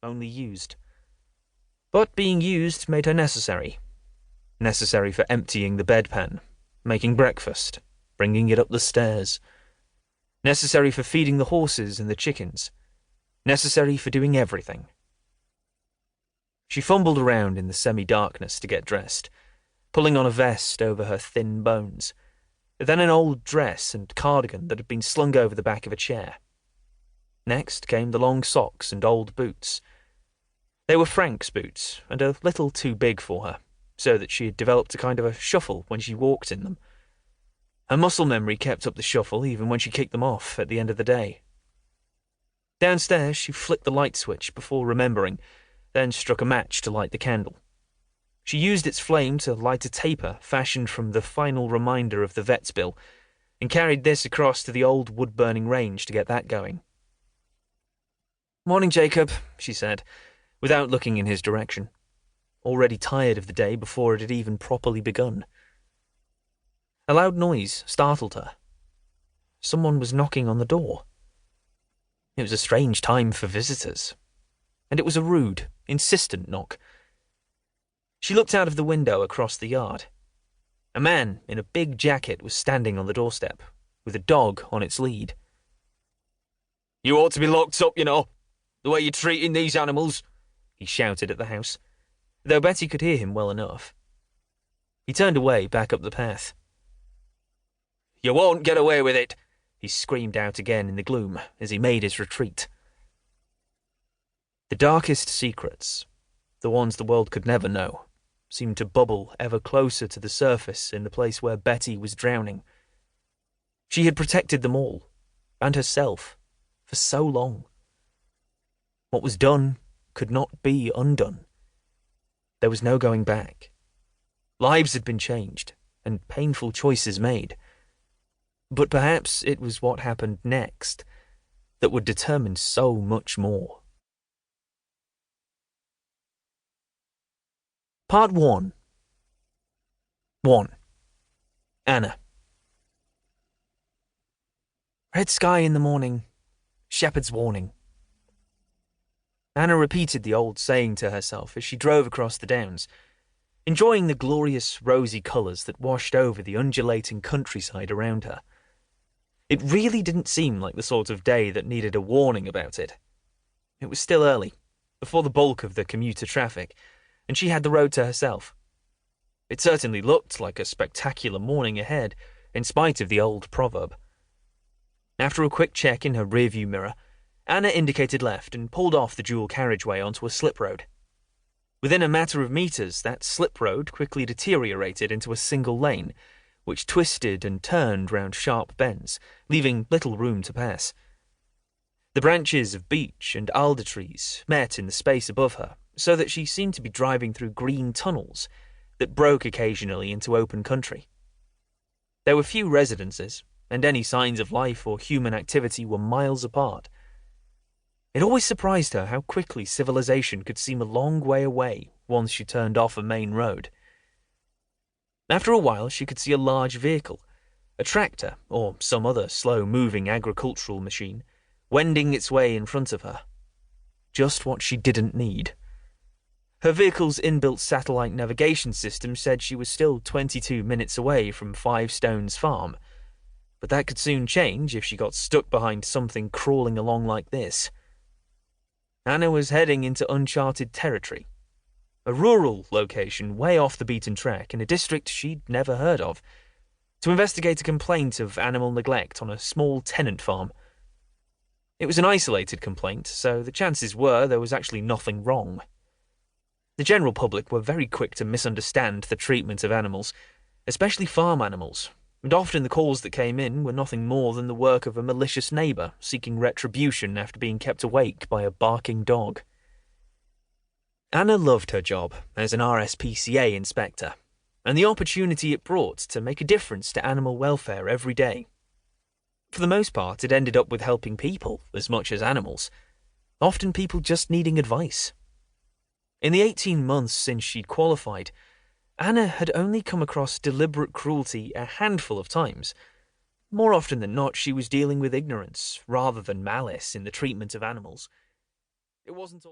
only used. But being used made her necessary. Necessary for emptying the bedpan, making breakfast, bringing it up the stairs. Necessary for feeding the horses and the chickens. Necessary for doing everything. She fumbled around in the semi-darkness to get dressed, pulling on a vest over her thin bones, then an old dress and cardigan that had been slung over the back of a chair. Next came the long socks and old boots. They were Frank's boots, and a little too big for her, so that she had developed a kind of a shuffle when she walked in them. Her muscle memory kept up the shuffle even when she kicked them off at the end of the day. Downstairs, she flicked the light switch before remembering, then struck a match to light the candle. She used its flame to light a taper fashioned from the final reminder of the vet's bill, and carried this across to the old wood-burning range to get that going. "Morning, Jacob," she said, without looking in his direction, already tired of the day before it had even properly begun. A loud noise startled her. Someone was knocking on the door. It was a strange time for visitors, and it was a rude, insistent knock. She looked out of the window across the yard. A man in a big jacket was standing on the doorstep, with a dog on its lead. "You ought to be locked up, you know, the way you're treating these animals," he shouted at the house, though Betty could hear him well enough. He turned away back up the path. "You won't get away with it," he screamed out again in the gloom as he made his retreat. The darkest secrets, the ones the world could never know, seemed to bubble ever closer to the surface in the place where Betty was drowning. She had protected them all, and herself, for so long. What was done could not be undone. There was no going back. Lives had been changed, and painful choices made. But perhaps it was what happened next that would determine so much more. Part 1. 1. Anna. Red sky in the morning, shepherd's warning. Anna repeated the old saying to herself as she drove across the downs, enjoying the glorious rosy colours that washed over the undulating countryside around her. It really didn't seem like the sort of day that needed a warning about it. It was still early, before the bulk of the commuter traffic, and she had the road to herself. It certainly looked like a spectacular morning ahead, in spite of the old proverb. After a quick check in her rearview mirror, Anna indicated left and pulled off the dual carriageway onto a slip road. Within a matter of meters, that slip road quickly deteriorated into a single lane, which twisted and turned round sharp bends, leaving little room to pass. The branches of beech and alder trees met in the space above her, so that she seemed to be driving through green tunnels that broke occasionally into open country. There were few residences, and any signs of life or human activity were miles apart. It always surprised her how quickly civilization could seem a long way away once she turned off a main road. After a while, she could see a large vehicle, a tractor or some other slow-moving agricultural machine, wending its way in front of her. Just what she didn't need. Her vehicle's inbuilt satellite navigation system said she was still 22 minutes away from Five Stones Farm, but that could soon change if she got stuck behind something crawling along like this. Anna was heading into uncharted territory, a rural location way off the beaten track in a district she'd never heard of, to investigate a complaint of animal neglect on a small tenant farm. It was an isolated complaint, so the chances were there was actually nothing wrong. The general public were very quick to misunderstand the treatment of animals, especially farm animals, and often the calls that came in were nothing more than the work of a malicious neighbour seeking retribution after being kept awake by a barking dog. Anna loved her job as an RSPCA inspector, and the opportunity it brought to make a difference to animal welfare every day. For the most part, it ended up with helping people as much as animals, often people just needing advice. In the 18 months since she'd qualified, Anna had only come across deliberate cruelty a handful of times. More often than not, she was dealing with ignorance rather than malice in the treatment of animals. It wasn't all